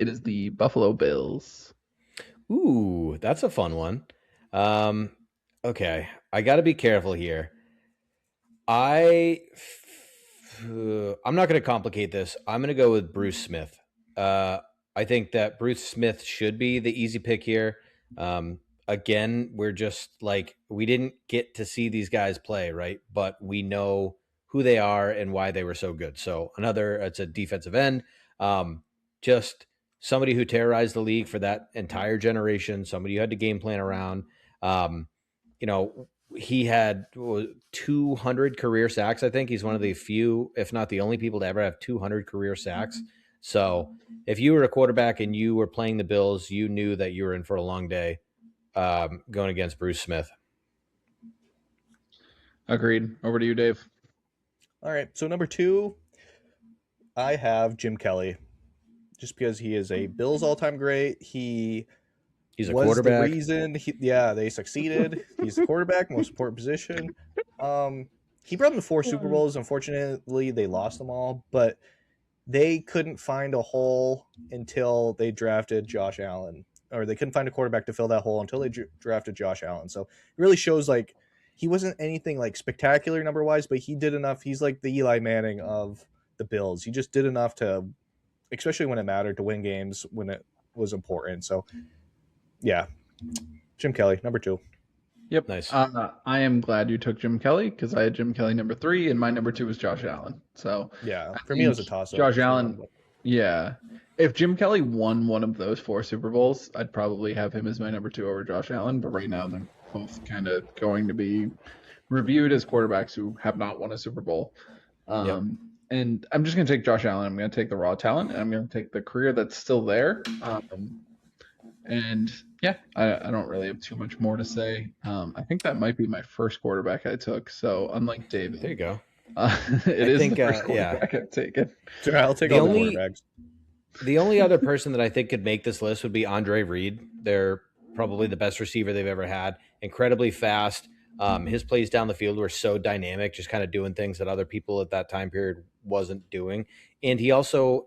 It is the Buffalo Bills. Ooh, that's a fun one. Um, okay, I got to be careful here. I I'm not going to complicate this. I'm going to go with Bruce Smith. Uh, I think that Bruce Smith should be the easy pick here. Again, we're just like we didn't get to see these guys play, right? But we know who they are and why they were so good. So it's a defensive end. Just somebody who terrorized the league for that entire generation. Somebody you had to game plan around. Um, you know, he had 200 career sacks. I think he's one of the few, if not the only people to ever have 200 career sacks. So if you were a quarterback and you were playing the Bills, you knew that you were in for a long day going against Bruce Smith. Agreed. Over to you, Dave. All right. So number 2, I have Jim Kelly, just because he is a Bills all-time great. He's a was quarterback. the reason they succeeded. He's the quarterback, most important position. He brought them to 4 Super Bowls. Unfortunately, they lost them all, but they couldn't find a hole until they drafted Josh Allen, or they couldn't find a quarterback to fill that hole until they drafted Josh Allen. So it really shows like he wasn't anything like spectacular number wise, but he did enough. He's like the Eli Manning of the Bills. He just did enough to, especially when it mattered, to win games when it was important. So yeah, Jim Kelly, number 2. Yep. Nice. I am glad you took Jim Kelly because I had Jim Kelly number 3, and my number 2 was Josh Allen. So yeah, for me it was a toss-up. Josh Allen. Yeah. If Jim Kelly won one of those 4 Super Bowls, I'd probably have him as my number 2 over Josh Allen. But right now, they're both kind of going to be reviewed as quarterbacks who have not won a Super Bowl. And I'm just going to take Josh Allen. I'm going to take the raw talent, and I'm going to take the career that's still there. And yeah, I don't really have too much more to say. I think that might be my first quarterback I took. So unlike David, there you go. It is the first quarterback I've taken. So I'll take all the quarterbacks. The only other person that I think could make this list would be Andre Reed. They're probably the best receiver they've ever had. Incredibly fast. His plays down the field were so dynamic, just kind of doing things that other people at that time period wasn't doing. And he also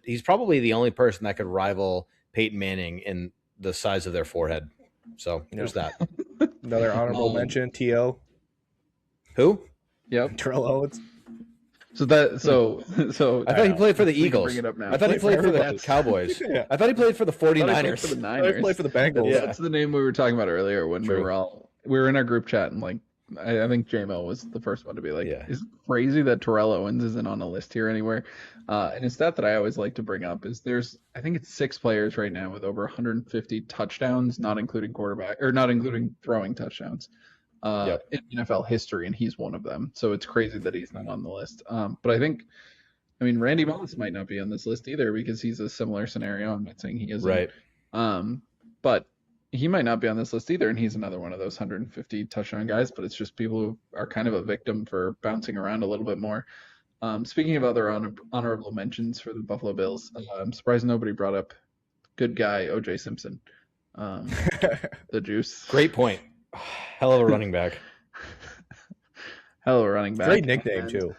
he's probably the only person that could rival Peyton Manning in the size of their forehead. So there's that. Another honorable mention, T.O. Who? Yep. Terrell Owens. So I thought he played for the Eagles. Bring it up now. I thought he played for the Cowboys. Yeah. I thought he played for the 49ers. For the Niners. I played for the Bengals. That's the name we were talking about earlier when we were in our group chat, and like I think JMO was the first one to be like, "Is it crazy that Terrell Owens isn't on a list here anywhere?" And a stat that I always like to bring up is I think it's 6 players right now with over 150 touchdowns, not including throwing touchdowns. In NFL history, and he's one of them. So it's crazy that he's not on the list. But I mean, Randy Moss might not be on this list either because he's a similar scenario. I'm not saying he isn't. Right. But he might not be on this list either, and he's another one of those 150 touchdown guys. But it's just people who are kind of a victim for bouncing around a little bit more. Speaking of other honorable mentions for the Buffalo Bills, I'm surprised nobody brought up good guy O.J. Simpson. The juice. Great point. Hell of a running back. Hell of a running back. Great nickname, too.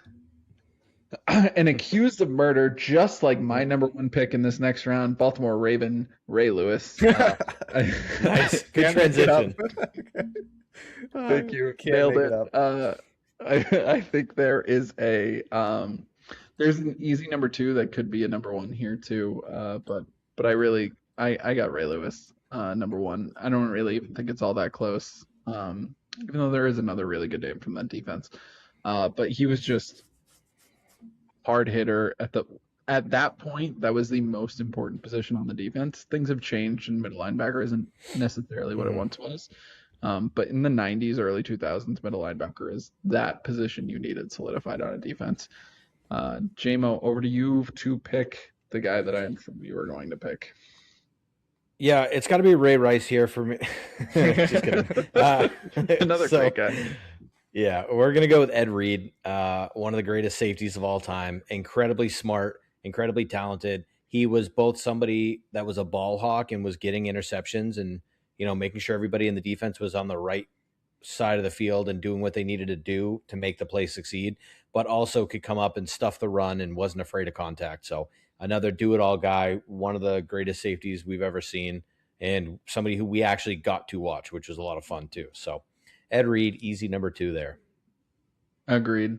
And accused of murder, just like my number 1 pick in this next round, Baltimore Raven, Ray Lewis. Nice. Good transition. Thank you. Nailed it. I think there is there's an easy number 2 that could be a number 1 here too. But I got Ray Lewis number 1. I don't really even think it's all that close. Even though there is another really good name from that defense. But he was just hard hitter at that point. That was the most important position on the defense. Things have changed, and middle linebacker isn't necessarily what it once was. But in the 90s, early 2000s, middle linebacker is that position you needed solidified on a defense. JMO, over to you to pick the guy that I'm sure you were going to pick. Yeah, it's got to be Ray Rice here for me. Just kidding. Another great guy. Yeah, we're going to go with Ed Reed, one of the greatest safeties of all time. Incredibly smart, incredibly talented. He was both somebody that was a ball hawk and was getting interceptions and, making sure everybody in the defense was on the right side of the field and doing what they needed to do to make the play succeed, but also could come up and stuff the run and wasn't afraid of contact. So another do-it-all guy, one of the greatest safeties we've ever seen, and somebody who we actually got to watch, which was a lot of fun too. So Ed Reed, easy number 2 there. Agreed.